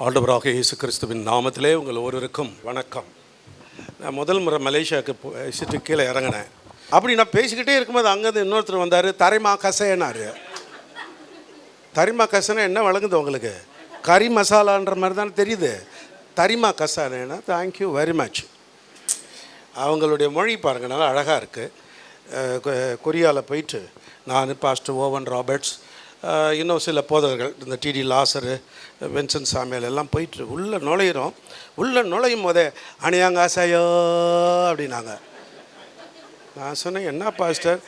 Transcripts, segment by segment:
ஆண்டவராக இயேசு கிறிஸ்துவின் நாமத்திலே உங்கள் ஒருவருக்கும் வணக்கம். நான் முதல் முறை மலேசியாவுக்கு போயிட்டு கீழே இறங்கினேன். அப்படி நான் பேசிக்கிட்டே இருக்கும்போது அங்கேருந்து இன்னொருத்தர் வந்தார். தரிமா கசைனார். தரிமா கசனை என்ன வழங்குது உங்களுக்கு? கறி மசாலான்ற மாதிரி தானே தெரியுது. தரிமா கசானேன்னா தேங்க்யூ வெரி மச். அவங்களுடைய மொழி பாருங்கள், நல்லா அழகாக இருக்குது. கொரியாவில் போயிட்டு நான் பாஸ்டர் ஓவன் ராபர்ட்ஸ், இன்னும் சில போதகர்கள், இந்த டிடி லாசரு, வென்சன் சாமியல் எல்லாம் போயிட்டு உள்ளே நுழையிறோம். உள்ளே நுழையும் போதே அணியாங்காசையோ அப்படின்னாங்க. நான் சொன்னேன், என்ன பாஸ்டர்,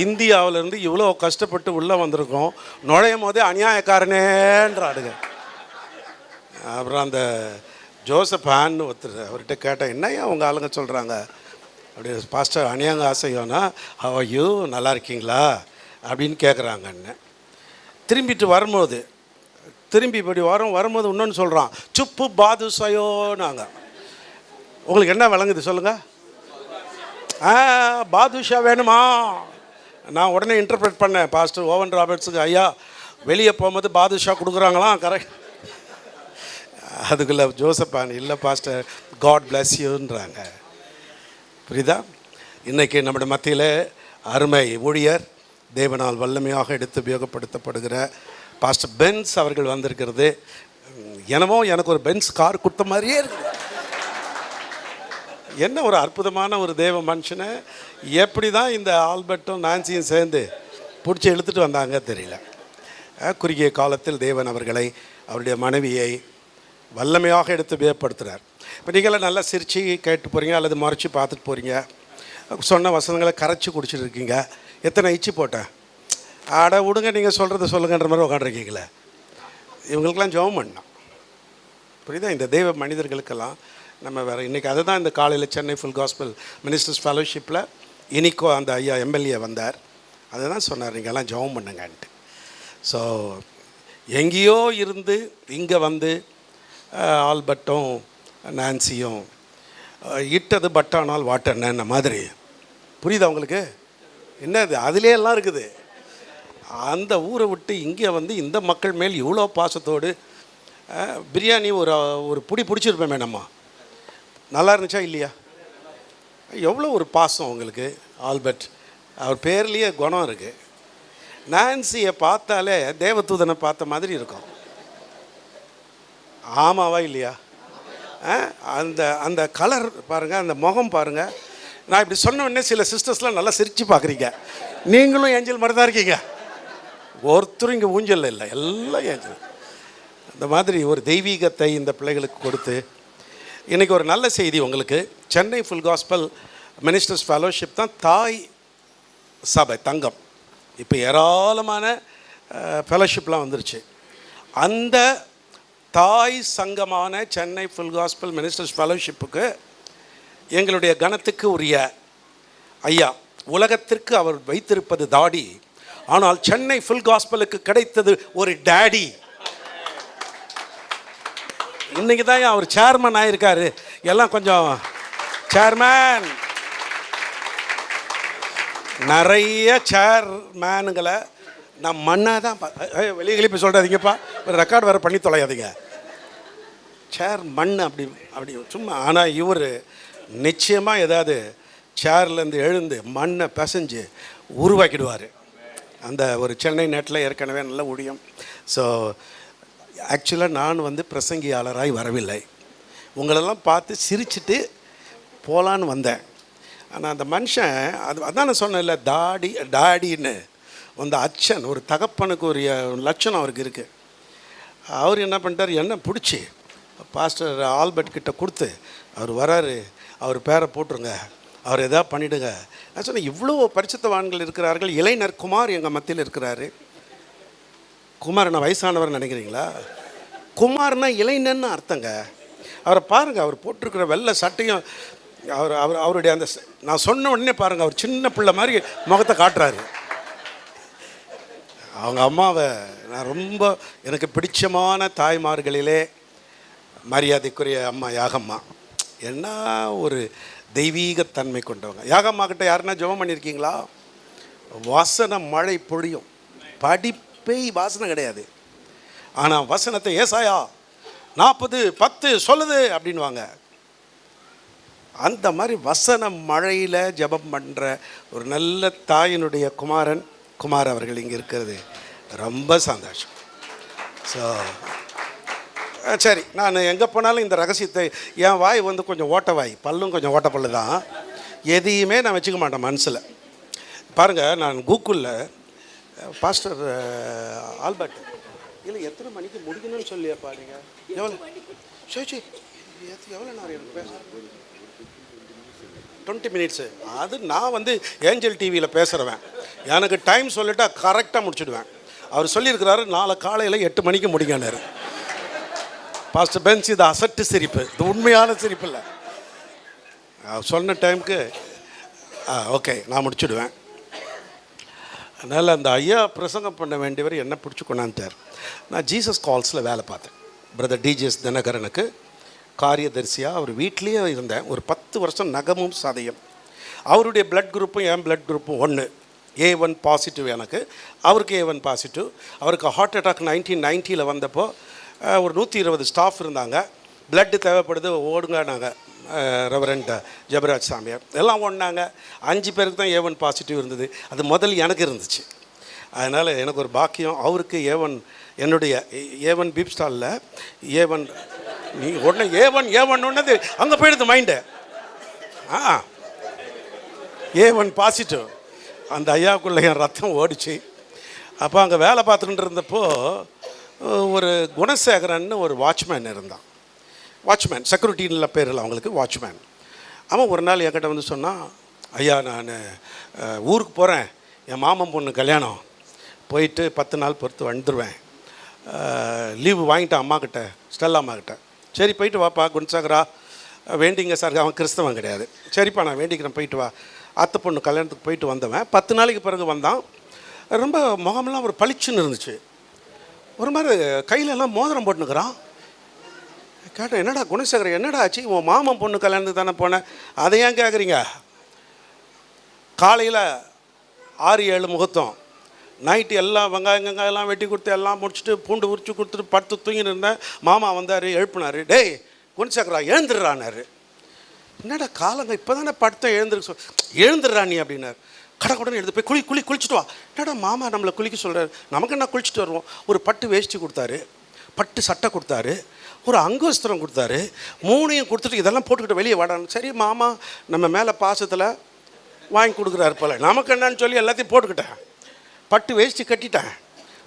இந்தியாவிலேருந்து இவ்வளோ கஷ்டப்பட்டு உள்ளே வந்திருக்கோம், நுழையும் போதே அநியாயக்காரனேன்றாடுங்க. அப்புறம் அந்த ஜோசப் ஹான்னு ஒருத்தர், அவர்கிட்ட கேட்டேன், என்னையா உங்கள் ஆளுங்க சொல்கிறாங்க அப்படி. பாஸ்டர் அணியாங்க ஆசையோன்னா ஐயோ நல்லா இருக்கீங்களா அப்படின்னு கேட்குறாங்கன்னு. திரும்பிட்டு வரும்போது இப்படி வரும்போது இன்னொன்று சொல்கிறான், சுப்பு பாதுஷையோ. நாங்கள் உங்களுக்கு என்ன விளங்குது சொல்லுங்கள்? பாதுஷா வேணுமா? நான் உடனே இன்டர்பிரேட் பண்ணேன் பாஸ்டர் ஓவன் ராபர்ட்ஸுக்கு, ஐயா வெளியே போகும்போது பாதுஷா கொடுக்குறாங்களாம், கரெக்ட். அதுக்குள்ளே ஜோசப்பான், இல்லை பாஸ்டர் காட் பிளஸ் யூன்றாங்க. புரியுதா? இன்றைக்கி நம்முடைய மத்தியில் அருமை ஊழியர், தேவனால் வல்லமையாக எடுத்து உபயோகப்படுத்தப்படுகிற பாஸ்டர் பென்ஸ் அவர்கள் வந்திருக்கிறது. என்னமோ எனக்கு ஒரு பென்ஸ் கார் கொடுத்த மாதிரியே இருக்குது. என்ன ஒரு அற்புதமான ஒரு தேவ மனுஷனை எப்படி தான் இந்த ஆல்பர்ட்டும் நான்சியும் சேர்ந்து பிடிச்சி இழுத்துட்டு வந்தாங்க தெரியல. குறுகிய காலத்தில் தேவன் அவர்களை, அவருடைய மனைவியை வல்லமையாக எடுத்து உபயோகப்படுத்துகிறார். இப்போ நீங்களாம் நல்லா சிரித்து கேட்டு போகிறீங்க, அல்லது மறைச்சி பார்த்துட்டு போகிறீங்க, சொன்ன வசனங்களை கரைச்சி குடிச்சிட்டு இருக்கீங்க. எத்தனை இச்சு போட்டேன், ஆட விடுங்க, நீங்கள் சொல்கிறத சொல்லுங்கன்ற மாதிரி உட்காந்துருக்கீங்களே. இவங்களுக்கெல்லாம் ஜெபம் பண்ணோம். புரியுதா? இந்த தெய்வ மனிதர்களுக்கெல்லாம் நம்ம வேறு இன்றைக்கி அதை தான் இந்த காலையில் Chennai full gospel ministers ஃபெலோஷிப்பில் Inigo அந்த ஐயா எம்எல்ஏ வந்தார். அதை தான் சொன்னார், நீங்கள்லாம் ஜெபம் பண்ணுங்கன்ட்டு. ஸோ எங்கேயோ இருந்து இங்கே வந்து ஆல்பர்ட்டும் நான்சியும் இட்டது பட்டானால் வாட்டன்ன மாதிரி. புரியுதா உங்களுக்கு? என்னது அதிலே எல்லாம் இருக்குது. அந்த ஊரை விட்டு இங்கே வந்து இந்த மக்கள் மேல் இவ்வளோ பாசத்தோடு பிரியாணி ஒரு பிடிச்சிருப்பேமே நம்ம. நல்லா இருந்துச்சா இல்லையா? எவ்வளோ ஒரு பாசம் உங்களுக்கு. ஆல்பர்ட் அவர் பேர்லேயே குணம் இருக்குது. நான்சியை பார்த்தாலே தேவதூதனை பார்த்த மாதிரி இருக்கும். ஆமாவா இல்லையா? அந்த அந்த கலர் பாருங்கள், அந்த முகம் பாருங்கள். நான் இப்படி சொன்ன உடனே சில சிஸ்டர்ஸ்லாம் நல்லா சிரித்து பார்க்குறீங்க. நீங்களும் ஏஞ்சல் மாதிரி தான் இருக்கீங்க. ஒருத்தரும் இங்கே ஊஞ்சல் இல்லை, எல்லாம் ஏஞ்சல். அந்த மாதிரி ஒரு தெய்வீகத்தை இந்த பிள்ளைகளுக்கு கொடுத்து இன்றைக்கி ஒரு நல்ல செய்தி உங்களுக்கு. Chennai full gospel ministers fellowship தான் தாய் சபை தங்கம். இப்போ ஏராளமான ஃபெலோஷிப்லாம் வந்துருச்சு. அந்த தாய் சங்கமான சென்னை ஃபுல் காஸ்பல் மினிஸ்டர்ஸ் ஃபெலோஷிப்புக்கு எங்களுடைய கனத்துக்கு உரிய ஐயா, உலகத்திற்கு அவர் வைத்திருப்பது தாடி, ஆனால் சென்னை ஃபுல் காஸ்பலுக்கு கிடைத்தது ஒரு டேடி. இன்னைக்கு தான் அவர் சேர்மன் ஆயிருக்காரு. எல்லாம் கொஞ்சம் சேர்மேன், நிறைய சேர்மேனுங்களை நான் மண்ணாக தான் வெளியே கிளப்பி சொல்கிறாதீங்கப்பா, ரெக்கார்டு வேறு பண்ணி தொலையாதீங்க. சேர் மண் அப்படி சும்மா. ஆனால் இவர் நிச்சயமாக ஏதாவது சேர்லேருந்து எழுந்து மண்ணை பிசைஞ்சு உருவாக்கிடுவார். அந்த ஒரு சென்னை நேட்டில் ஏற்கனவே நல்ல ஊழியம். ஸோ ஆக்சுவலாக நான் வந்து பிரசங்கியாளராய் வரவில்லை, உங்களெல்லாம் பார்த்து சிரிச்சுட்டு போகலான்னு வந்தேன். ஆனால் அந்த மனுஷன் அதான் நான் சொன்னேன் இல்லை, டாடின்னு அந்த அச்சன், ஒரு தகப்பனுக்கு ஒரு லட்சணம் அவருக்கு இருக்குது. அவர் என்ன பண்ணிட்டார், என்ன பிடிச்சி பாஸ்டர் ஆல்பர்ட் கிட்ட கொடுத்து, அவர் வராரு, அவர் பேரை போட்டுருங்க, அவர் எதாவது பண்ணிவிடுங்க. நான் சொன்னேன், இவ்வளோ பரிசுத்தவான்கள் இருக்கிறார்கள், இளைஞர் குமார் எங்கள் மத்தியில் இருக்கிறாரு. குமார் என்ன வயசானவர் நினைக்கிறீங்களா? குமார்னா இளைஞன்னு அர்த்தங்க. அவரை பாருங்கள், அவர் போட்டிருக்கிற வெள்ளை சட்டையும், அவருடைய அந்த நான் சொன்ன உடனே பாருங்கள், அவர் சின்ன பிள்ளை மாதிரி முகத்தை காட்டுறாரு. அவங்க அம்மாவை நான் ரொம்ப, எனக்கு பிடிச்சமான தாய்மார்களிலே மரியாதைக்குரிய அம்மா யாகம்மா. என்ன ஒரு தெய்வீகத்தன்மை கொண்டவங்க. யாகம்மா கிட்ட யாருன்னா ஜெபம் பண்ணியிருக்கீங்களா? வசன மழை பொழியும், படிப்பே வாசனை கிடையாது. ஆனால் வசனத்தை ஏசாயா 40 10 சொல்லுது அப்படின்வாங்க. அந்த மாதிரி வசன மழையில் ஜெபம் பண்ணுற ஒரு நல்ல தாயினுடைய குமார் அவர்கள் இங்கே இருக்கிறது ரொம்ப சந்தோஷம். ஸோ சரி, நான் எங்கே போனாலும் இந்த ரகசியத்தை, என் வாய் வந்து கொஞ்சம் ஓட்ட வாய், பல்லும் கொஞ்சம் ஓட்ட பல்லு தான், எதையுமே நான் வச்சுக்க மாட்டேன் மனசில். பாருங்கள், நான் கூகுளில் பாஸ்டர் ஆல்பர்ட் இல்லை எத்தனை மணிக்கு முடிக்கணும்னு சொல்லியாப்பா நீங்கள் எவ்வளோ சரி எவ்வளோ நேரம் எனக்கு பேச 20 மினிட்ஸு. அது நான் வந்து ஏஞ்சல் டிவியில் பேசுகிறவன், எனக்கு டைம் சொல்லிட்டா கரெக்டாக முடிச்சுடுவேன். அவர் சொல்லியிருக்கிறாரு நாளை காலையில் 8 மணிக்கு முடிங்கன்னாரு. பாஸ்டர் பென்ஸ், இது அசட்டு சிரிப்பு, இது உண்மையான சிரிப்பு இல்லை. சொன்ன டைமுக்கு ஓகே நான் முடிச்சுடுவேன். அதனால் அந்த ஐயா பிரசங்கம் பண்ண வேண்டியவர் என்ன பிடிச்சி கொண்டாந்துட்டார். நான் ஜீசஸ் கால்ஸில் வேலை பார்த்தேன். பிரதர் டிஜிஎஸ் தினகரனுக்கு காரியதரிசியாக அவர் வீட்லேயே இருந்தேன் ஒரு 10 வருஷம். நகமும் சதையும். அவருடைய பிளட் குரூப்பும் என் பிளட் குரூப்பும் ஒன்று. A1 பாசிட்டிவ் எனக்கு, அவருக்கு A1 பாசிட்டிவ். அவருக்கு ஹார்ட் அட்டாக் 1990 வந்தப்போ ஒரு 120 ஸ்டாஃப் இருந்தாங்க. பிளட்டு தேவைப்படுது, ஓடுங்க. நாங்கள் ரெவரண்ட் ஜெபராஜ் சாமியார் எல்லாம் ஒன்றாங்க. 5 பேருக்கு தான் A1 பாசிட்டிவ் இருந்தது. அது முதல் எனக்கு இருந்துச்சு. அதனால் எனக்கு ஒரு பாக்கியம். அவருக்கு A1, என்னுடைய A1 பீப் ஸ்டாலில் A1 நீ உடனே A1 ஒன்னது அங்கே போயிடுது மைண்டு. A1 positive. அந்த ஐயாவுக்குள்ளே என் ரத்தம் ஓடிச்சு. அப்போ அங்கே வேலை பார்த்துட்டு இருந்தப்போ ஒரு குணசேகரன்னு ஒரு வாட்ச்மேன் இருந்தான். வாட்ச்மேன், செக்யூரிட்டின்ல பேர் இல்லை அவங்களுக்கு, வாட்ச்மேன். அவன் ஒரு நாள் என்கிட்ட வந்து சொன்னான், ஐயா நான் ஊருக்கு போகிறேன், என் மாமன் பொண்ணு கல்யாணம், போயிட்டு 10 நாள் பொறுத்து வந்துடுவேன், லீவு வாங்கிட்டேன் அம்மாக்கிட்ட, ஸ்டெல்லா அம்மாக்கிட்ட. சரி போயிட்டு வாப்பா குணசேகரா, வேண்டிங்க சார். அவன் கிறிஸ்தவன் கிடையாது. சரிப்பா நான் வேண்டிக்கிறேன், போயிட்டு வா. அத்தை பொண்ணு கல்யாணத்துக்கு போயிட்டு வந்தவன் 10 நாளைக்கு பிறகு வந்தான். ரொம்ப முகமெல்லாம் ஒரு பளிச்சுன்னு இருந்துச்சு. ஒரு மாதிரி கையிலெல்லாம் மோதிரம் போட்டுனுக்கிறான். கேட்டேன், என்னடா குணசேகரன் என்னடா ஆச்சு? உன் மாமன் பொண்ணு கல்யாணத்துக்கு தானே போனேன், அதை ஏன் கேட்குறீங்க? காலையில் 6-7 முகூர்த்தம், நைட்டு எல்லாம் வெங்காயம்லாம் வெட்டி கொடுத்து எல்லாம் முடிச்சுட்டு பூண்டு உரிச்சு கொடுத்துட்டு படுத்து தூங்கின்னு இருந்தேன். மாமா வந்தார், எழுப்பினார். டேய் குணசேகரா எழுந்துடுறான்னாரு. என்னடா காலங்க இப்போ தானே படுத்த எழுந்துடுறா நீ அப்படின்னார். கடை எடுத்து போய் குளிச்சுட்டு வா. என்னடா மாமா நம்மளை குளிக்க சொல்கிறார், நமக்கு என்ன குளிச்சுட்டு வருவோம். ஒரு பட்டு வேஷ்டி கொடுத்தாரு, பட்டு சட்டை கொடுத்தாரு, ஒரு அங்கவஸ்திரம் கொடுத்தாரு. 3ஐயும் கொடுத்துட்டு இதெல்லாம் போட்டுக்கிட்டு வெளியே வாடான்னு. சரி மாமா நம்ம மேலே பாசத்தில் வாங்கி கொடுக்குறாரு போல், நமக்கு என்னன்னு சொல்லி எல்லாத்தையும் போட்டுக்கிட்டேன். பட்டு வேஷ்டி கட்டிட்டேன்,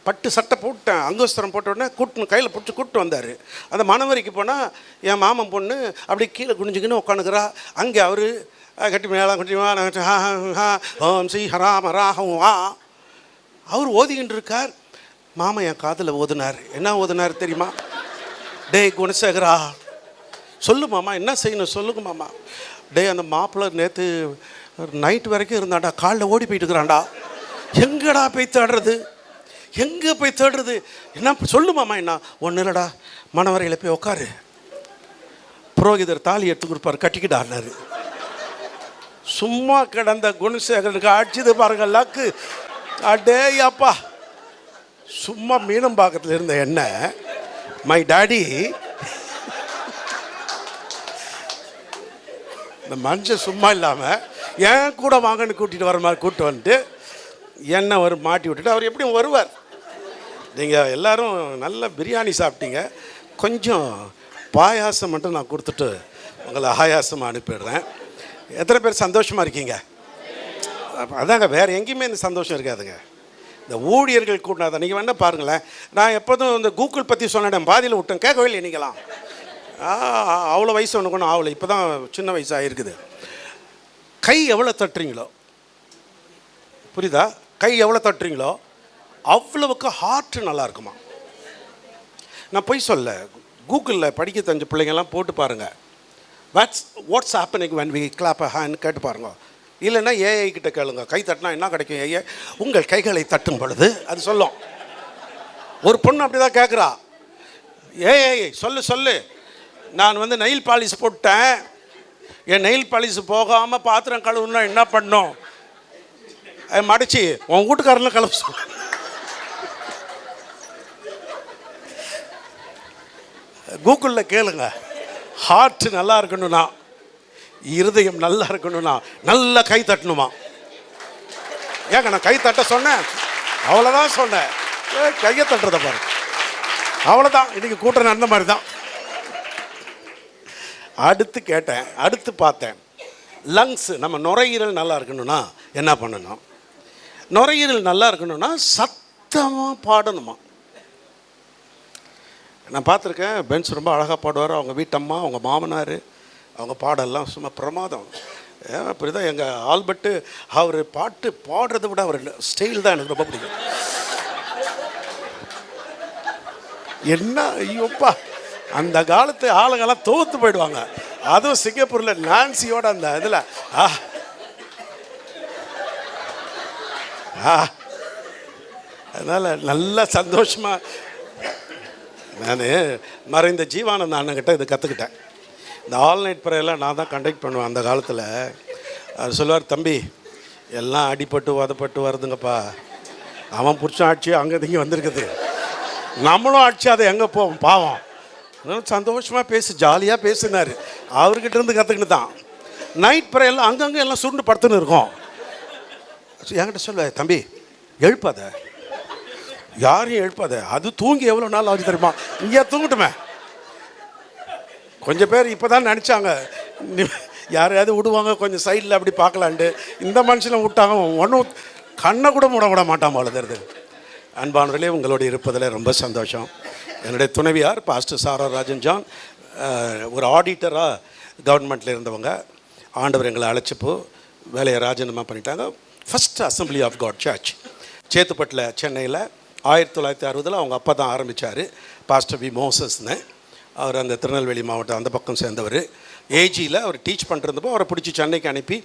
பட்டு சட்டை போட்டுட்டேன், அங்கவஸ்திரம் போட்ட உடனே கூட்டு கையில் பிடிச்சி கூப்பிட்டு வந்தார். அந்த மணவரைக்கு போனால் என் மாமன் பொண்ணு அப்படி கீழே குனிஞ்சிக்கின்னு உட்காந்துக்கிறா. அங்கே அவர் கட்டி மேலாம் கட்டி ஓம் ஸ்ரீ ஹராம ராகம் வா அவர் ஓதிக்கிட்டு இருக்கார். மாமா என் காதில் ஓதுனார். என்ன ஓதுனார் தெரியுமா? டேய் குணசேகரா சொல்லு மாமா, என்ன செய்யணும் சொல்லுங்க மாமா. டேய் அந்த மாப்பிள்ளை நேற்று நைட்டு வரைக்கும் இருந்தாண்டா, காலில் ஓடி போயிட்டு இருக்கிறான்டா. எங்கடா போய் தேடுறது, எங்கே போய் தேடுறது, என்ன சொல்லு மாமா. என்ன ஒன்றும் இல்லைடா, மணவரையில் போய் உட்காரு, புரோகிதர் தாலி எடுத்து கொடுப்பாரு, கட்டிக்கிட்டாருனாரு. சும்மா கிடந்த குணசேகரனுக்கு அடிச்சது பாருங்க லக்கு. அடே அப்பா, சும்மா மீனம்பாக்கத்தில் இருந்த என்ன மை டாடி, இந்த மனுஷன் சும்மா இல்லாமல் ஏன் கூட வாங்கன்னு கூட்டிகிட்டு வர மாதிரி கூப்பிட்டு வந்துட்டு என்ன ஒரு மாட்டி விட்டுட்டு அவர் எப்படியும் வருவார். நீங்கள் எல்லோரும் நல்ல பிரியாணி சாப்பிட்டீங்க, கொஞ்சம் பாயாசம் மட்டும் நான் கொடுத்துட்டு உங்களை ஆயாசமாக அனுப்பிடுறேன். எத்தனை பேர் சந்தோஷமாக இருக்கீங்க? அதாங்க, வேறு எங்கேயுமே இந்த சந்தோஷம் இருக்காதுங்க. இந்த ஊழியர்கள் கூட்டினாதான். நீங்கள் வேணால் பாருங்களேன், நான் எப்போதும் இந்த கூகுள் பற்றி சொன்னேன், பாதியில் விட்டேன், கேட்கவே இல்லை நீங்களாம். அவ்வளோ வயசு ஒன்று கொண்டு ஆகலை, இப்போ தான் சின்ன வயசாக இருக்குது. கை எவ்வளோ தட்டுறீங்களோ, புரியுதா? கை எவ்வளோ தட்டுறீங்களோ அவ்வளவுக்கு ஹார்ட்டு நல்லா இருக்குமா. நான் போய் சொல்ல, கூகுளில் படிக்க தெரிஞ்ச பிள்ளைங்கள்லாம் போட்டு பாருங்கள், what's happening when we clap a hand கேட்டு பாருங்க. இல்லைன்னா ஏஐ கிட்ட கேளுங்க, கை தட்டினா என்ன கிடைக்கும். ஏஐ உங்கள் கைகளை தட்டும் பொழுது அது சொல்லும். ஒரு பொண்ணு அப்படி தான் கேட்குறா, ஏஐ சொல்லு நான் வந்து நெயில் பாலிஷ் போட்டேன், என் நெயில் பாலிஷ் போகாமல் பாத்திரம் கழுவுனா என்ன பண்ணும், மடிச்சு உன் வீட்டுக்காரெல்லாம் கழுவு சொல். கூகுளில் கேளுங்க. ஹார்ட் நல்லா இருக்கணும்னா, இருதயம் நல்லா இருக்கணும்னா நல்லா கை தட்டணுமா. ஏங்க நான் கை தட்ட சொன்னேன், அவ்வளோதான் சொன்னேன். கையை தட்டுறத பாரு, அவ்வளோதான். இன்னைக்கு கூட்டம் நடந்த மாதிரி தான். அடுத்து கேட்டேன், அடுத்து பார்த்தேன். லங்ஸ், நம்ம நுரையீரல் நல்லா இருக்கணும்னா என்ன பண்ணணும்? நுரையீரல் நல்லா இருக்கணும்னா சத்தமாக பாடணுமா. நான் பார்த்துருக்கேன், பென்ஸ் ரொம்ப அழகாக பாடுவார். அவங்க வீட்டம்மா, அவங்க மாமனார், அவங்க பாடெல்லாம் சும்மா பிரமாதம். அப்படி தான் எங்கள் ஆல்பர்ட்டு, அவர் பாட்டு பாடுறதை விட அவர் ஸ்டைல் தான் எனக்கு ரொம்ப பிடிக்கும். என்ன ஐயோப்பா, அந்த காலத்து ஆளுங்கெல்லாம் தோற்று போயிடுவாங்க. அதுவும் சிங்கப்பூரில் நான்சியோட அந்த இதில் அதனால் நல்லா சந்தோஷமாக நான் மறைந்த ஜீவானந்த அண்ணன்கிட்ட இதை கற்றுக்கிட்டேன். இந்த ஆல் நைட் ப்ரேயர்லாம் நான் தான் கண்டக்ட் பண்ணுவேன். அந்த காலத்தில் அவர் சொல்லுவார், தம்பி எல்லாம் அடிப்பட்டு வதப்பட்டு வருதுங்கப்பா, அவன் புடிச்ச ஆட்சி அங்கே இங்கே வந்திருக்குது, நம்மளும் ஆட்சி அதை எங்கே போவோம் பாவம். சந்தோஷமாக பேசி ஜாலியாக பேசினார். அவர்கிட்ட இருந்து கற்றுக்கிட்டு தான் நைட் ப்ரேயர்லாம் அங்கங்கே எல்லாம் சுருண்டு படுத்துன்னு இருக்கோம். என்கிட்ட சொல்ல, தம்பி எழுப்பாத, யாரையும் எழுப்பாத, அது தூங்கி எவ்வளோ நாள் ஆகுது தெரியுமா, இங்கே தூங்கட்டுமே. கொஞ்சம் பேர் இப்போ தான் நினச்சாங்க யாரையாவது விடுவாங்க கொஞ்சம் சைடில் அப்படி பார்க்கலான்ட்டு. இந்த மனுஷனை விட்டாங்க, ஒன்றும் கண்ணை கூட விட மாட்டான் போல தெரியுது. அன்பானவர்களே, உங்களோடு இருப்பதில் ரொம்ப சந்தோஷம். என்னுடைய துணைவியார் பாஸ்டர் சாரா ராஜன் ஜான், ஒரு ஆடிட்டராக கவர்மெண்ட்டில் இருந்தவங்க. ஆண்டவர் எங்களை அழைச்சிப்போ வேலையை ராஜினாமா பண்ணிட்டாங்க. First assembly of God church சேத்துப்பட்டில் சென்னையில் 1960 அவங்க அப்பா தான் ஆரம்பித்தார். பாஸ்டர் வி மோசஸ்னு, அவர் அந்த திருநெல்வேலி மாவட்டம் அந்த பக்கம் சேர்ந்தவர். ஏஜியில் அவர் டீச் பண்ணிருந்தப்போ அவரை பிடிச்சி சென்னைக்கு அனுப்பி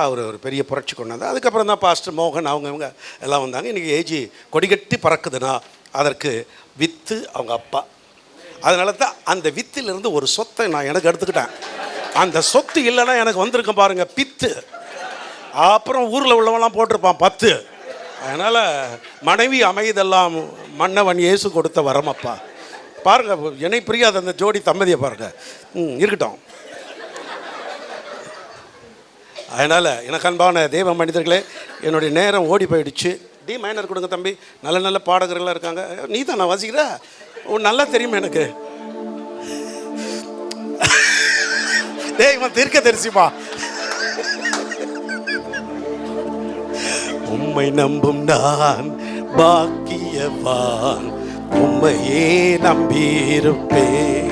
அவர் ஒரு பெரிய புரட்சி கொண்டாந்து. அதுக்கப்புறம் தான் பாஸ்டர் மோகன் இவங்க எல்லாம் வந்தாங்க. இன்றைக்கி ஏஜி கொடிகட்டி பறக்குதுன்னா அதற்கு வித்து அவங்க அப்பா. அதனால தான் அந்த வித்திலிருந்து ஒரு சொத்தை நான் எனக்கு எடுத்துக்கிட்டேன். அந்த சொத்து இல்லைன்னா எனக்கு வந்திருக்கேன் பாருங்கள் பித்து. அப்புறம் ஊரில் உள்ளவெல்லாம் போட்டிருப்பான் 10. அதனால் மனைவி அமைதெல்லாம் மன்னவன் இயேசு கொடுத்த வரமப்பா. பாருங்கள், என்னை புரியாத அந்த ஜோடி தம்பதியை பாருங்கள். இருக்கட்டும். அதனால் எனக்கு அன்பான தேவ மனிதர்களே, என்னுடைய நேரம் ஓடி போயிடுச்சு. டி மைனர் கொடுங்க தம்பி, நல்ல நல்ல பாடகர்கள்லாம் இருக்காங்க. நீ தான் நான் வாசிக்கிற, நல்லா தெரியுமா எனக்கு. டேய் இவன் தீர்க்க தரிசிப்பா. உம்மை நம்பும் நான் பாக்கியவான், உம்மையே நம்பியிருப்பேன்.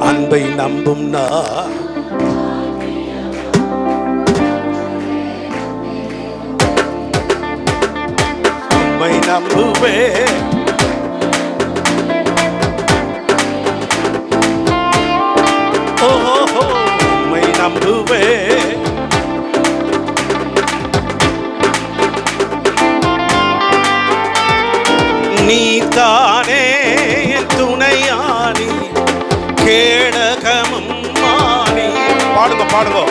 அன்பை நம்பும் நான் உம்மை நம்புவேன். ஓஹோ, உம்மை நம்புவேன். நீ தானே என் துணையானி, கேடகமும் மானி. பாடுங்க பாடுங்க.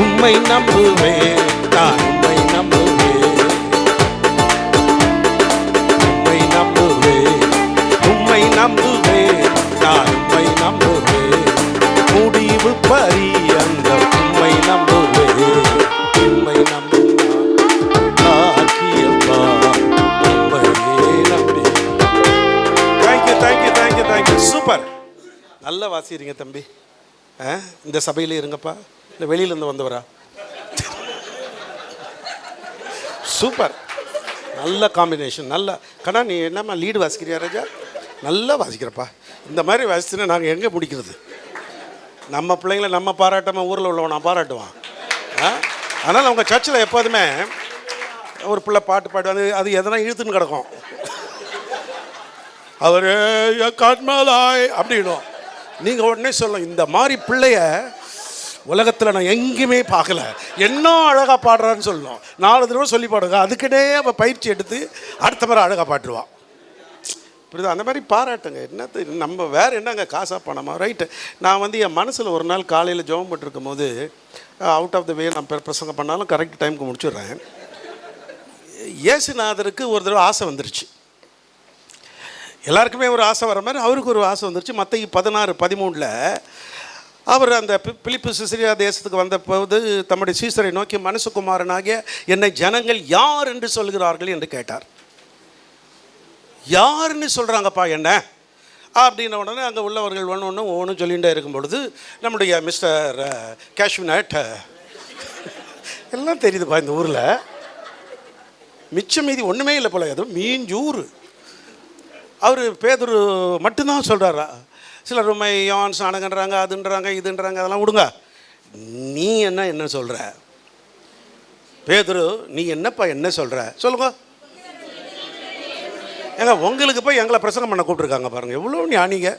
உம்மை நம்புவேன், நான் உம்மை நம்புவேன். உம்மை நம்புவேன், உம்மை நம்புவேன், நான் உம்மை நம்புவேன். முடிவு பரியந்த உம்மை நம்புவேன். உம்மை நம்புவேன், பாக்கியவா, உம்மையே நம்பி. Thank you thank you thank you thank you. Super, நல்லா வாசிக்கிறீங்க தம்பி. இந்த சபையிலே இருங்கப்பா, இல்லை வெளியிலேருந்து வந்தவரா? சூப்பர், நல்ல காம்பினேஷன். நல்லா கண்ணா, நீ என்னம்மா லீடு வாசிக்கிறியா ராஜா? நல்லா வாசிக்கிறப்பா. இந்த மாதிரி வாசிச்சுன்னா நாங்கள் எங்கே பிடிக்கிறது? நம்ம பிள்ளைங்கள நம்ம பாராட்டாமல் ஊரில் உள்ளவன் நான் பாராட்டுவான். அதனால் அவங்க சர்ச்சில் எப்போதுமே ஒரு பிள்ளை பாட்டு பாடுவாங்க, அது எதனா இழுத்துன்னு கிடக்கும். அவர் காட்மாலாய் அப்படின்னும். நீங்கள் உடனே சொல்லணும், இந்த மாதிரி பிள்ளைய உலகத்தில் நான் எங்கேயுமே பார்க்கல, என்ன அழகாக பாடுறான்னு சொல்லணும். 4 தடவை சொல்லி பாடுங்க, அதுக்கிட்டே அவள் பயிற்சி எடுத்து அடுத்த முறை அழகாக பாட்டுருவான். புரியுதா? அந்த மாதிரி பாராட்டுங்க. என்னது நம்ம வேறு என்னங்க காசாக பணமா? ரைட்டு. நான் என் மனசில் ஒரு நாள் காலையில் ஜெபம் பண்ணிருக்கும் போது, அவுட் ஆஃப் த வே நான் பிரசங்கம் பண்ணாலும் கரெக்ட் டைமுக்கு முடிச்சுடுறேன். இயேசுநாதருக்கு ஒரு தடவை ஆசை வந்துருச்சு. எல்லாருக்குமே ஒரு ஆசை வர மாதிரி அவருக்கு ஒரு ஆசை வந்துருச்சு. மத்தேயு 16:13 அவர் அந்த பிலிப்பு சிசிரியா தேசத்துக்கு வந்தபோது தம்முடைய சீசரை நோக்கி, மனுஷகுமாரனாகிய என்னை ஜனங்கள் யார் என்று சொல்கிறார்கள் என்று கேட்டார். யாருன்னு சொல்கிறாங்கப்பா என்ன அப்படின்ன உடனே அங்கே உள்ளவர்கள் ஒவ்வொன்றும் சொல்லிகிட்டே இருக்கும் பொழுது நம்முடைய மிஸ்டர் கேஷ்வினட் எல்லாம் தெரியுதுப்பா இந்த ஊரில், மிச்சம் மீதி ஒன்றுமே இல்லை போல, அதுவும் மீஞ்சூர். அவர் பேதுரு மட்டும்தான் சொல்கிறாரா? சிலர் யான்ஸ் அணங்கன்றாங்க, அதுன்றாங்க, இதுன்றாங்க, அதெல்லாம் விடுங்க. நீ என்ன சொல்கிற பேதுரு? நீ என்னப்பா என்ன சொல்கிற சொல்லுங்க. ஏங்க உங்களுக்கு போய் எங்களை பிரசங்கம் பண்ண கூப்பிட்ருக்காங்க பாருங்கள், எவ்வளோ ஞானிங்க.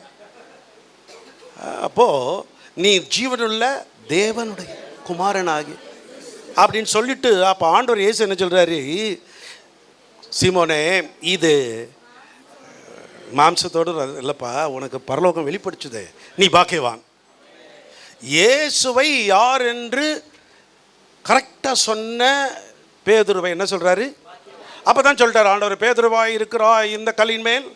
அப்போது நீ ஜீவனுள்ள தேவனுடைய குமாரனாகி அப்படின்னு சொல்லிட்டு, அப்போ ஆண்டவர் இயேசு என்ன சொல்கிறாரு? சீமோனே, இது மாம்சத்தோடு இல்லைப்பா, உனக்கு பரலோகம் வெளிப்படுச்சுது, நீ பாக்கியவான். இயேசுவை யார் என்று கரெக்டாக சொன்ன பேதுருவை என்ன சொல்கிறாரு? அப்போ தான் சொல்லிட்டார் ஆண்டவர், பேதுருவாய் இருக்கிறா இந்த கல்லின் மேல்.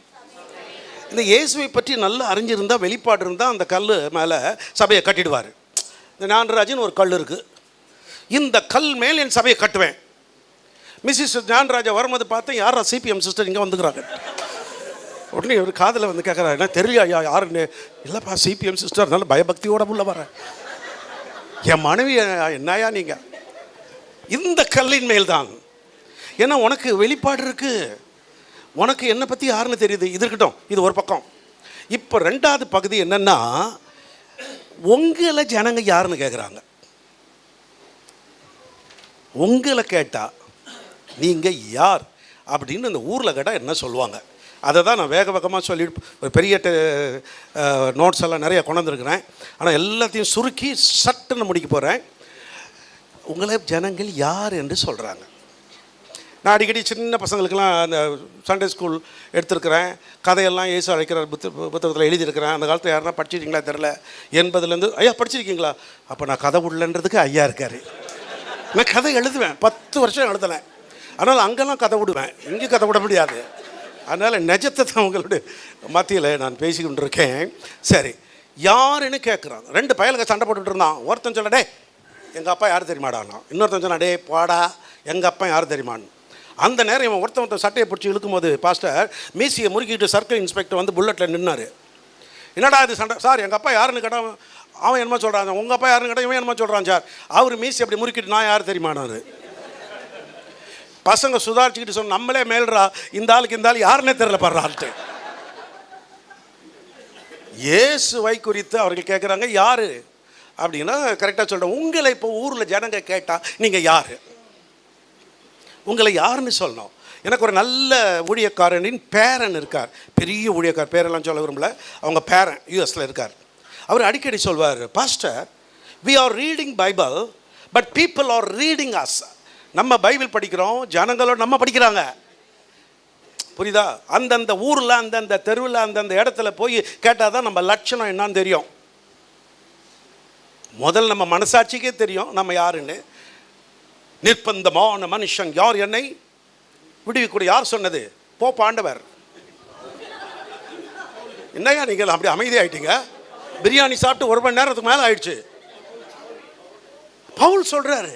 இந்த இயேசுவை பற்றி நல்லா அறிஞ்சிருந்தால், வெளிப்பாடு இருந்தால், அந்த கல் மேலே சபையை கட்டிடுவார். இந்த ஞானராஜன் ஒரு கல் இருக்குது, இந்த கல் மேல் என் சபையை கட்டுவேன். மிஸ்ஸஸ் ஞானராஜா வரும்போது பார்த்தேன், யாரா சிபிஎம் சிஸ்டர் இங்கே வந்துக்கிறாங்க. உடனே ஒரு காதில் கேட்குறாரு, என்ன தெரியல ஐயா யாருன்னு. இல்லைப்பா சிபிஎம் சிஸ்டர், அதனால பயபக்தியோட உள்ள வரேன். என் மனைவி என்னையா நீங்கள் இந்த கல்லின் மேல் தான். ஏன்னா உனக்கு வெளிப்பாடு இருக்குது, உனக்கு என்னை பற்றி யாருன்னு தெரியுது. இது இருக்கட்டும், இது ஒரு பக்கம். இப்போ 2வது பகுதி என்னென்னா, உங்களை ஜனங்க யாருன்னு கேட்குறாங்க. உங்களை கேட்டால் நீங்கள் யார் அப்படின்னு இந்த ஊரில் கேட்டால் என்ன சொல்லுவாங்க? அதை தான் நான் வேகமாக சொல்லி ஒரு பெரிய நோட்ஸ் எல்லாம் நிறைய கொண்டு வந்திருக்கிறேன். ஆனால் எல்லாத்தையும் சுருக்கி சட்டுன்னு முடிக்க போகிறேன். உங்களை ஜனங்கள் யார் என்று சொல்கிறாங்க. நான் அடிக்கடி சின்ன பசங்களுக்கெல்லாம் அந்த சண்டே ஸ்கூல் எடுத்துருக்கிறேன். கதையெல்லாம் இயேசு அழைக்கிறார் புத்தகத்தில் எழுதியிருக்கிறேன். அந்த காலத்தில் யாருன்னா படிச்சிருக்கீங்களா தெரில, 80லேருந்து. ஐயா படிச்சிருக்கீங்களா? அப்போ நான் கதை விடலன்றதுக்கு ஐயா இருக்கார். நான் கதை எழுதுவேன், 10 வருஷம் எழுதுனேன். அதனால் அங்கெல்லாம் கதை விடுவேன், இங்கே கதை விட முடியாது. அதனால் நிஜத்தை தான் உங்களுடைய மத்தியில் நான் பேசிக்கிட்டு இருக்கேன். சரி, யாருன்னு கேட்குறான். 2 பயலுங்க சண்டை போட்டுக்கிட்டு இருந்தான். ஒருத்தன் சொல்ல, டே எங்கள் அப்பா யார் தெரியுமாடானா. இன்னொருத்தன் சொன்னா, டே பாடா எங்கள் அப்பா யார் தெரியுமான்னு. அந்த நேரம் இவன் ஒருத்தன் சட்டையை பிடிச்சி இழுக்கும் போது பாஸ்டர் மீசியை முறுக்கிட்டு சர்க்கிள் இன்ஸ்பெக்டர் வந்து புல்லட்டில் நின்னார். என்னடா இது சண்டை சார்? எங்கள் அப்பா யாருன்னு கேட்டால் அவன் என்னமோ சொல்கிறான். உங்கள் அப்பா யாருன்னு கேட்டால் இவன் என்னமோ சொல்கிறான் சார். அவர் மீசி அப்படி முறுக்கிட்டு நான் யார் தெரியுமானாரு. பசங்க சுதாரிச்சுக்கிட்டு சொன்ன, நம்மளே மேல்றா, இந்த ஆளுக்கு இந்த ஆள் யாருன்னே தெரியல பாடுறான்ட்டு. இயேசுவை குறித்து அவர்கள் கேட்குறாங்க யார் அப்படின்னா கரெக்டாக சொல்கிறேன். உங்களை இப்போ ஊரில் ஜனங்க கேட்டால் நீங்கள் யார்? உங்களை யாருன்னு சொல்லணும். எனக்கு ஒரு நல்ல ஊழியக்காரனின் பேரன் இருக்கார், பெரிய ஊழியக்கார், பேரெல்லாம் சொல்ல விரும்பல. அவங்க பேரன் யூஎஸில் இருக்கார். அவர் அடிக்கடி சொல்வார், pastor we are reading Bible but people are reading us. நம்ம பைபிள் படிக்கிறோம், ஜனங்களோட நம்ம படிக்கிறாங்க. புரியுதா? அந்தந்த ஊரில் அந்தந்த தெருவில் அந்தந்த இடத்துல போய் கேட்டால் தான் நம்ம லட்சணம் என்னான்னு தெரியும். முதல் நம்ம மனசாட்சிக்கே தெரியும் நம்ம யாருன்னு. நிர்பந்தமான மனுஷன் யார் என்னை விடுவிக்கூடிய யார் சொன்னது? போப் ஆண்டவர். என்னையா நீங்கள் அப்படி அமைதியாயிட்டீங்க? பிரியாணி சாப்பிட்டு 1 மணி நேரத்துக்கு மேலே ஆயிடுச்சு. பவுல் சொல்கிறாரு,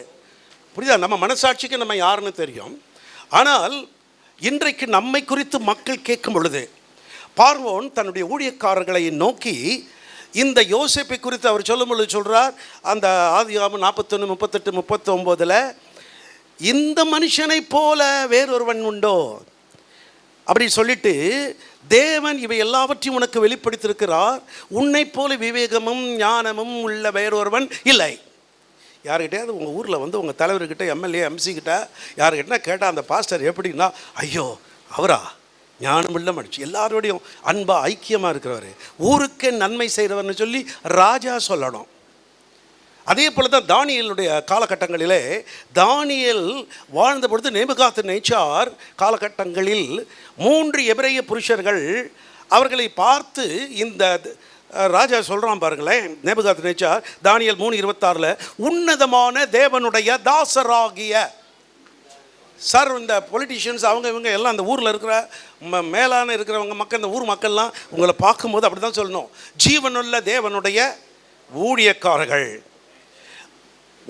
புரியுதா? நம்ம மனசாட்சிக்கு நம்ம யாருன்னு தெரியும். ஆனால் இன்றைக்கு நம்மை குறித்து மக்கள் கேட்கும் பொழுது, பார்வோன் தன்னுடைய ஊழியக்காரர்களை நோக்கி இந்த யோசேப்பை குறித்து அவர் சொல்லும் பொழுது சொல்கிறார், அந்த ஆதியாகமம் 41, 38, 39 இந்த மனுஷனை போல வேறொருவன் உண்டோ அப்படி சொல்லிட்டு, தேவன் இவை எல்லாவற்றையும் உனக்கு வெளிப்படுத்தியிருக்கிறார், உன்னை போல விவேகமும் ஞானமும் உள்ள வேறொருவன் இல்லை. யார்கிட்டையாவது உங்கள் ஊரில் உங்கள் தலைவர்கிட்ட, எம்எல்ஏ, எம்சிக்கிட்ட யார்கிட்ட கேட்டால் அந்த பாஸ்டர் எப்படின்னா, ஐயோ அவரா ஞானமுள்ள மனுஷன், எல்லாரோடையும் அன்பாக ஐக்கியமாக இருக்கிறவர், ஊருக்கே நன்மை செய்கிறவர்னு சொல்லி ராஜா சொல்லணும். அதே போல தான் தானியேலுடைய காலகட்டங்களிலே தானியேல் வாழ்ந்த பொழுது நேபுகாத்நேச்சார் காலகட்டங்களில் 3 எபிரேய புருஷர்கள் அவர்களை பார்த்து இந்த ராஜா சொல்கிறான் பாருங்களேன். நேபுகாத்நேச்சார் தானியேல் 3:26 உன்னதமான தேவனுடைய தாசராகிய சார், இந்த பொலிட்டிஷியன்ஸ் அவங்க இவங்க எல்லாம் அந்த ஊரில் இருக்கிற மேலான இருக்கிறவங்க மக்கள், இந்த ஊர் மக்கள்லாம் உங்களை பார்க்கும்போது அப்படி தான் சொல்லணும், ஜீவனுள்ள தேவனுடைய ஊழியக்காரர்கள்.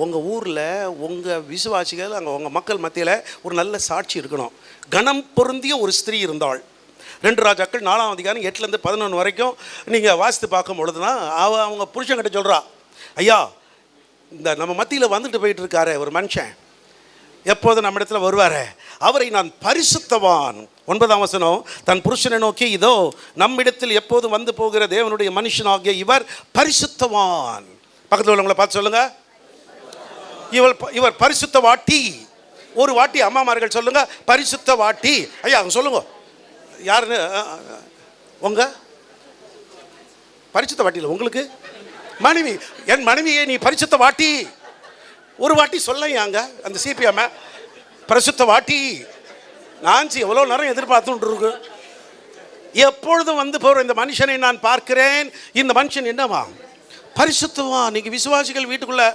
உங்கள் ஊரில் உங்கள் விசுவாசிகள் அங்கே உங்கள் மக்கள் மத்தியில் ஒரு நல்ல சாட்சி இருக்கணும். கணம் பொருந்திய ஒரு ஸ்திரீ இருந்தாள். 2 ராஜாக்கள் 4ஆம் அதிகாரம் 8லேருந்து 11 வரைக்கும் நீங்கள் வாசித்து பார்க்கும் பொழுதுனா அவங்க புருஷன்கிட்ட சொல்கிறா, ஐயா இந்த நம்ம மத்தியில் வந்துட்டு போயிட்டு இருக்காரு ஒரு மனுஷன், எப்போது நம்ம இடத்துல வருவார், அவரை நான் பரிசுத்தவான். 9ஆம் வசனம், தன் புருஷனை நோக்கி, இதோ நம்மிடத்தில் எப்போது வந்து போகிற தேவனுடைய மனுஷனாகிய இவர் பரிசுத்தவான். பக்கத்தில் உள்ளவங்களை பார்த்து சொல்லுங்க, இவர் பரிசுத்த வாட்டி. ஒரு வாட்டி அம்மாமார்கள் சொல்லுங்க, பரிசுத்த வாட்டி. ஐயா அவங்க சொல்லுங்க யாருன்னு. உங்க பரிசுத்த வாட்டியில் உங்களுக்கு மனைவி, என் மனைவியை நீ பரிசுத்த வாட்டி. ஒரு வாட்டி சொல்லையாங்க அந்த சிபிஎம் பரிசுத்த வாட்டி. நான்சி எவ்வளோ நேரம் எதிர்பார்த்துட்டு இருக்கு, எப்பொழுதும் வந்து போகிற இந்த மனுஷனை நான் பார்க்கிறேன். இந்த மனுஷன் என்னவா? பரிசுத்தவான். நீங்கள் விசுவாசிகள் வீட்டுக்குள்ளே,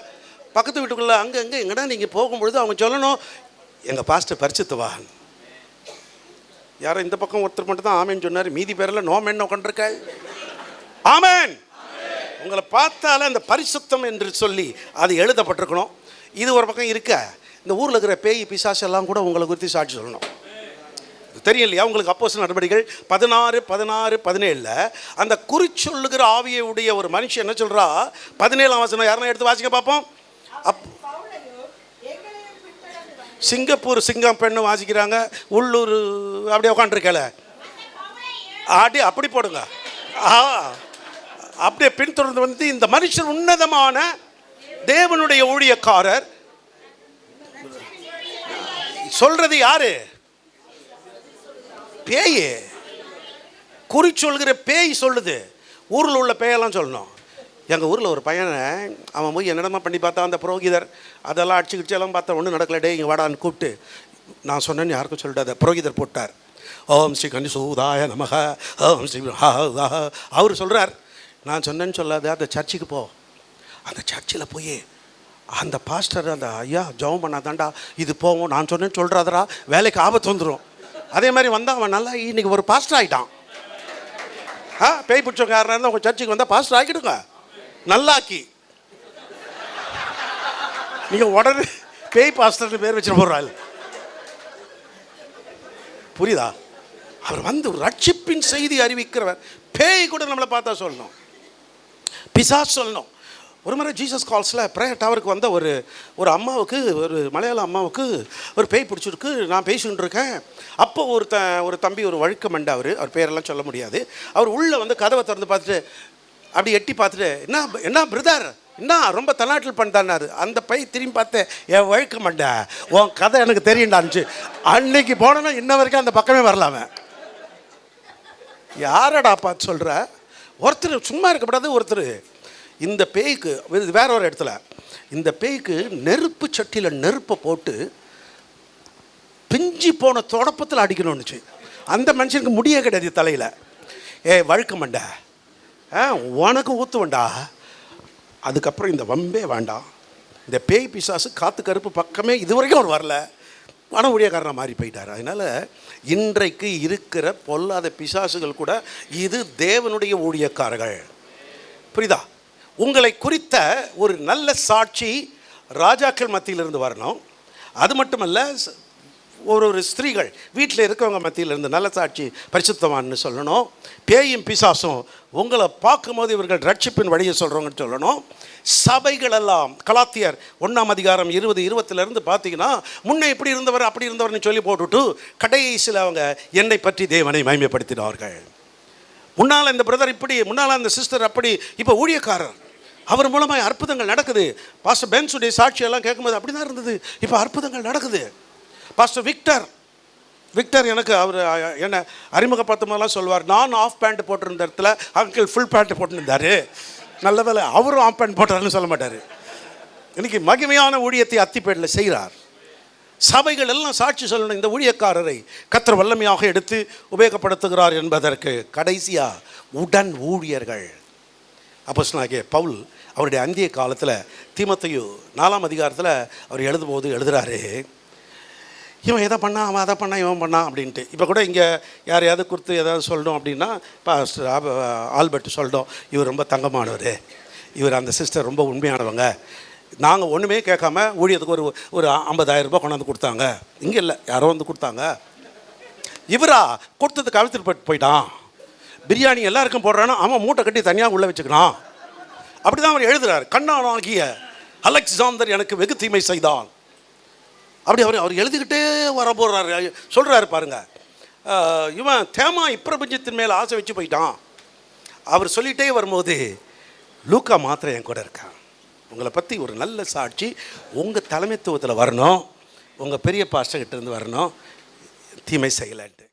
பக்கத்து வீட்டுக்குள்ளே அங்கே அங்கே எங்கடா நீங்கள் போகும்பொழுது அவங்க சொல்லணும், எங்கள் பாஸ்டர் பரிசுத்தவான். யாரோ இந்த பக்கம் ஒருத்தர் மட்டும் தான் ஆமேன்னு சொன்னார், மீதி பேரில் நோமேன்னு உட்காந்துருக்காள். ஆமேன். உங்களை பார்த்தாலே அந்த பரிசுத்தம் என்று சொல்லி அது எழுதப்பட்டிருக்கணும். இது ஒரு பக்கம் இருக்க, இந்த ஊரில் இருக்கிற பேய் பிசாசு எல்லாம் கூட உங்களை குறித்து சாட்சி சொல்லணும். தெரியும் இல்லையா உங்களுக்கு? அப்போஸ்தலர் நடவடிக்கைகள் 16:17 அந்த குறிச்சொல்லுகிற ஆவியை உடைய ஒரு மனுஷன் என்ன சொல்கிறா? 17ஆம் வசனம் யாருன்னா எடுத்து வாசிக்க பார்ப்போம். சிங்கப்பூர் சிங்கம் பெண்ணு வாசிக்கிறாங்க, உள்ளூர் அப்படியே உட்காந்துருக்கல, அப்படி போடுங்க. அப்படியே பின்தொடர்ந்து வந்து இந்த மனுஷன் உன்னதமான தேவனுடைய ஊழியக்காரர். சொல்றது யாரு? பேய். குறி சொல்கிற பேய் சொல்லுது. ஊரில் உள்ள பேயெல்லாம் சொல்லணும். எங்கள் ஊரில் ஒரு பையனை அவன் போய் என்னென்னமா பண்ணி பார்த்தா, அந்த புரோகிதர் அதெல்லாம் அடிச்சுக்கிச்செல்லாம் பார்த்தா ஒன்றும் நடக்கலடே, இங்கே வாடான்னு கூப்பிட்டு நான் சொன்னேன்னு யாருக்கும் சொல்லிட்டு புரோகிதர் போட்டார். ஓம் ஸ்ரீ கணிசூதாய நமக, ஓம் ஸ்ரீ. அவர் சொல்கிறார், நான் சொன்னேன்னு சொல்லாத, அந்த சர்ச்சுக்கு போ. அந்த சர்ச்சில் போய் அந்த பாஸ்டர் அந்த ஐயா ஜெபம் பண்ணாதாண்டா இது போவோம், நான் சொன்னேன்னு சொல்கிறாதரா, வேலைக்கு ஆபத்து வந்துடும். அதே மாதிரி வந்தால் அவன் நல்லா இன்றைக்கி ஒரு பாஸ்டர் ஆகிட்டான். பேய் பிடிச்சவங்க யாருனா இருந்தால் உங்கள் சர்ச்சுக்கு வந்தால் பாஸ்டர் ஆக்கிடுங்க, நல்லாக்கி. நீங்கள் உடனே பேய் பாஸ்டர்னு பேர் வச்சுட்டு போடுறாள். புரியுதா? அவர் வந்து ரட்சிப்பின் செய்தி அறிவிக்கிறவர். பேய் கூட நம்மளை பார்த்தா சொல்லணும், பிசாசு சொல்லணும். ஒரு முறை ஜீசஸ் கால்ஸில் ப்ரேயர் டவருக்கு வந்த ஒரு அம்மாவுக்கு, ஒரு மலையாள அம்மாவுக்கு ஒரு பேய் பிடிச்சிருக்கு. நான் பேசிகிட்டு இருக்கேன். அப்போ ஒரு தம்பி, ஒரு வழுக்க மண்டை, அவர் பேரெல்லாம் சொல்ல முடியாது, அவர் உள்ளே வந்து கதவை திறந்து பார்த்துட்டு அப்படி எட்டி பார்த்துட்டு, என்ன பிரதர், என்ன ரொம்ப தன்னாட்டில் பண்ணிட்டான்னாரு. அந்த பை திரும்பி பார்த்தேன், என் வழுக்க மண்டை, உன் கதை எனக்கு தெரியுண்டாச்சு. அன்னைக்கு போனோன்னா இன்ன வரைக்கும் அந்த பக்கமே வரலாமே. யாரடா பார்த்து சொல்கிற? ஒருத்தர் சும்மா இருக்கக்கூடாது. ஒருத்தர் இந்த பேய்க்கு வேற ஒரு இடத்துல இந்த பேய்க்கு நெருப்பு சட்டியில் நெருப்பை போட்டு பிஞ்சி போன தொடப்பத்தில் அடிக்கணும்னுச்சு. அந்த மனுஷனுக்கு முடியே கிடையாது தலையில். வழுக்க மண்டை, உனக்கு ஊற்றுவண்டா. அதுக்கப்புறம் இந்த வம்பே வேண்டாம். இந்த பேய் பிசாசு காற்று கருப்பு பக்கமே இதுவரைக்கும் அவர் வரல, ஆனால் ஊழியக்காரனாக மாறி போயிட்டார். அதனால் இன்றைக்கு இருக்கிற பொல்லாத பிசாசுகள் கூட இது தேவனுடைய ஊழியக்காரர்கள். புரியுதா? உங்களை குறித்த ஒரு நல்ல சாட்சி ராஜாக்கள் மத்தியிலிருந்து வரணும். அது மட்டுமல்ல, ஒரு ஸ்திரீகள் வீட்டில் இருக்கவங்க மத்தியிலிருந்து நல்ல சாட்சி பரிசுத்தவான்னு சொல்லணும். பேயும் பிசாசும் உங்களை பார்க்கும்போது இவர்கள் ரட்சிப்பின் வழியை சொல்கிறவங்கன்னு சொல்லணும். சபைகளெல்லாம் கலாத்தியர் 1ஆம் அதிகாரம் 20-20 பார்த்தீங்கன்னா, முன்னே இப்படி இருந்தவர் அப்படி இருந்தவர்னு சொல்லி போட்டுவிட்டு கடைசியில் அவங்க என்னை பற்றி தேவனை மகிமைப்படுத்தினார்கள். முன்னால் இந்த பிரதர் இப்படி, முன்னால் அந்த சிஸ்டர் அப்படி, இப்போ ஊழியக்காரர், அவர் மூலமாக அற்புதங்கள் நடக்குது. பாஸ்டர் பென்ஸுடைய சாட்சியெல்லாம் கேட்கும்போது அப்படி தான் இருந்தது, இப்போ அற்புதங்கள் நடக்குது. பாஸ்டர் விக்டர் எனக்கு அவர் என்ன அறிமுகப்படுத்த போதெல்லாம் சொல்வார், நான் ஆஃப் பேண்ட் போட்டிருந்த இடத்துல அங்கிள் ஃபுல் பேண்ட் போட்டுருந்தார். நல்ல வேலை அவரும் ஆஃப் பேண்ட் போட்டாருன்னு சொல்ல மாட்டார். இன்னைக்கு மகிமையான ஊழியத்தை அத்திப்பேட்டில் செய்கிறார். சபைகள் எல்லாம் சாட்சி சொல்லணும், இந்த ஊழியக்காரரை கர்த்தர் வல்லமையாக எடுத்து உபயோகப்படுத்துகிறார் என்பதற்கு. கடைசியாக உடன் ஊழியர்கள். அப்போஸ்தலனாகிய பவுல் அவருடைய அந்திய காலத்தில் தீமோத்தேயு 4ஆம் அதிகாரத்தில் அவர் எழுதும்போது எழுதுகிறாரு, இவன் எதை பண்ணான், அவன் அதை பண்ணான், இவன் பண்ணான் அப்படின்ட்டு. இப்போ கூட இங்கே யாரையாவது கொடுத்து எதாவது சொல்லணும் அப்படின்னா பாஸ்டர் ஆல்பர்ட் சொல்லணும், இவர் ரொம்ப தங்கமானவர், இவர் அந்த சிஸ்டர் ரொம்ப உண்மையானவங்க, நாங்கள் ஒன்றுமே கேட்காம ஊழியத்துக்கு ஒரு 50,000 ரூபாய் கொண்டாந்து கொடுத்தாங்க. இங்கே இல்லை, யாரோ வந்து கொடுத்தாங்க. இவரா கொடுத்தது கழுத்தில் போயிட்டான். பிரியாணி எல்லாருக்கும் போடுறான்னா அவன் மூட்டை கட்டி தனியாக உள்ளே வச்சுக்கிறான். அப்படி தான் அவர் எழுதுகிறார். கண்ணானாகிய அலெக்சாந்தர் எனக்கு வெகு தீமை செய்தான். அப்படி அவர் எழுதிக்கிட்டே வர போடுறாரு. சொல்கிறாரு பாருங்க, இவன் தேமா இப்பிரபஞ்சத்தின் மேலே ஆசை வச்சு போயிட்டான். அவர் சொல்லிகிட்டே வரும்போது லூக்கா மாத்திரம் என் கூட இருக்கான். உங்களை பற்றி ஒரு நல்ல சாட்சி உங்கள் தலைமைத்துவத்தில் வரணும், உங்கள் பெரிய பாஸ்டர்கிட்ட இருந்து வரணும், தீமை செய்யலைன்ட்டு.